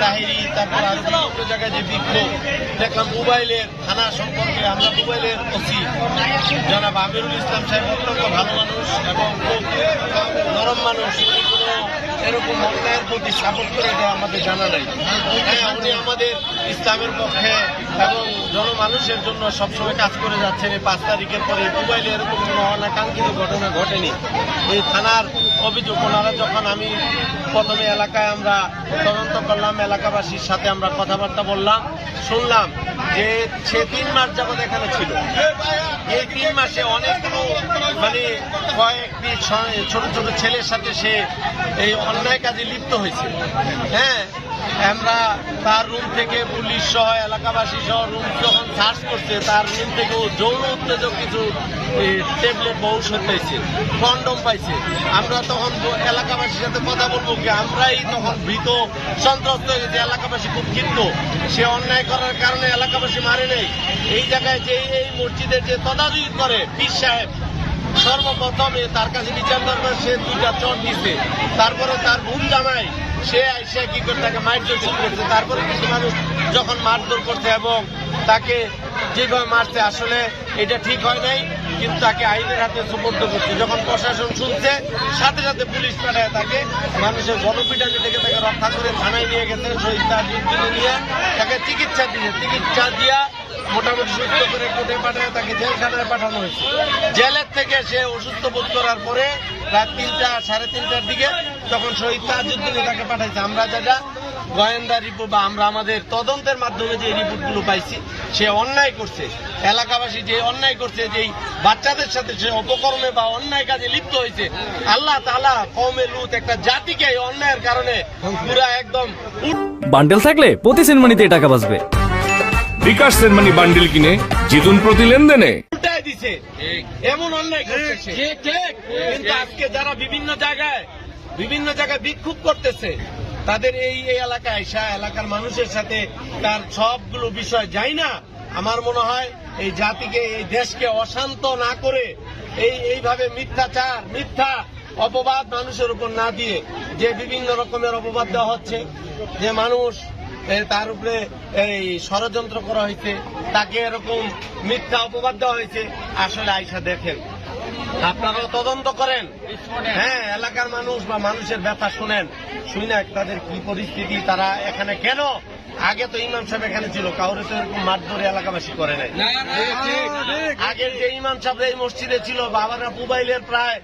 তাহিরি, তারপর আরো বিভিন্ন জায়গায় যে বিক্ষোভ দেখলাম মোবাইলের থানা সম্পর্কে। আমরা মোবাইলের ওসি জনাব আমিরুল ইসলাম সাহেব অত্যন্ত ভালো মানুষ এবং খুব নরম মানুষ, কোনো এরকম অন্যায়ের প্রতি সাপোর্ট করে এটা আমাদের জানা নাই। হ্যাঁ, উনি আমাদের ইসলামের পক্ষে এবং জনমানুষের জন্য সবসময় কাজ করে যাচ্ছেন। এই 5 তারিখের পরে মোবাইলে এরকম কোনো অনাকাঙ্ক্ষিত ঘটনা ঘটেনি। এই থানার অভিযোগ ওনারা যখন আমি প্রথমে এলাকায় আমরা তদন্ত করলাম, এলাকাবাসীর সাথে আমরা কথাবার্তা বললাম, শুনলাম যে সে 3 মাস যাবৎ এখানে ছিল। এই 3 মাসে অনেকগুলো মানে কয়েকটি ছোট ছোট ছেলের সাথে সে এই অন্যায় কাজে লিপ্ত হয়েছে। হ্যাঁ, আমরা তার রুম থেকে পুলিশ সহ এলাকাবাসী সহ রুম যখন সার্চ করছে, তার রুম থেকেও যৌন উত্তেজক কিছু ট্যাবলেট ঔষধ পাইছে, কন্ডম পাইছে। আমরা তখন এলাকাবাসীর সাথে কথা বলবো কি, আমরাই তখন ভীত সন্ত্রস্ত হয়ে গেছি। এলাকাবাসী খুব ক্ষিপ্ত, সে অন্যায় করার কারণে এলাকাবাসী মারে নেই। এই জায়গায় যে এই মসজিদের যে তদারকি করে পীর সাহেব, সর্বপ্রথমে তার কাছে বিচার দরবার, সে 2টা চট দিছে। তারপরে তার বোন জামাই সে কি করে তাকে মারধর শুরু করছে। তারপরে কিছু মানুষ যখন মারধর করছে এবং তাকে যেভাবে মারছে, আসলে এটা ঠিক হয় নাই, কিন্তু তাকে আইনের হাতে সুপর্দ করছে। যখন প্রশাসন শুনছে, সাথে সাথে পুলিশ পাঠায় তাকে মানুষের গণপিটানি থেকে তাকে রক্ষা করে থানায় নিয়ে গেছে। শহীদ তাজউদ্দিনে নিয়ে তাকে চিকিৎসা দিয়েছে। চিকিৎসা দিয়া মোটামুটি সুস্থ করে কোর্টে পাঠায় তাকে জেলখানায় পাঠানো হয়েছে। জেলের থেকে সে অসুস্থ বোধ করার পরে রাত 3টা সাড়ে 3টার দিকে তখন শহীদ তাজউদ্দিনে তাকে পাঠাইছে। আমরা যেটা গোয়েন্দা রিপোর্ট বা আমরা আমাদের তদন্তের মাধ্যমে যে রিপোর্টগুলো পাইছি, সে অন্যায় করছে, এলাকাবাসী যে অন্যায় করছে, যেই বাচ্চাদের সাথে সে অপকর্মে বা অন্যায় কাজে লিপ্ত হয়েছে। আল্লাহ তাআলা কওমে লূত একটা জাতিকে এই অন্যায়ের কারণে পুরা একদম বান্ডেল থাকলে প্রতি সেনমানিতে টাকা বাঁচবে। বিকাশ সেনমানি বান্ডিল কিনে জিতুন প্রতি লেনদেনে। উল্টায় দিছে, এমন অন্যায় করছে সে। কিন্তু আজকে যারা বিভিন্ন জায়গায় বিক্ষোভ করতেছে, তাদের এই এলাকায় আইসা এলাকার মানুষের সাথে তার সবগুলো বিষয় যাই না। আমার মনে হয় এই জাতিকে, এই দেশকে অশান্ত না করে এইভাবে মিথ্যা অপবাদ মানুষের উপর না দিয়ে যে বিভিন্ন রকমের অপবাদ দেওয়া হচ্ছে, যে মানুষ তার উপরে এই ষড়যন্ত্র করা হয়েছে, তাকে এরকম মিথ্যা অপবাদ দেওয়া হয়েছে। আসলে আইসা দেখেন, আপনারাও তদন্ত করেন। হ্যাঁ, এলাকার মানুষ বা মানুষের ব্যথা শুনেন, শুনে তাদের কি পরিস্থিতি, তারা এখানে কেন। আগে তো ইমাম সাহেব এখানে ছিল, কাউরে তো এরকম মারধরে এলাকাবাসী করে নাই। আগের যে ইমাম সাহেব এই মসজিদে ছিল, বাবারা মোবাইলের প্রায়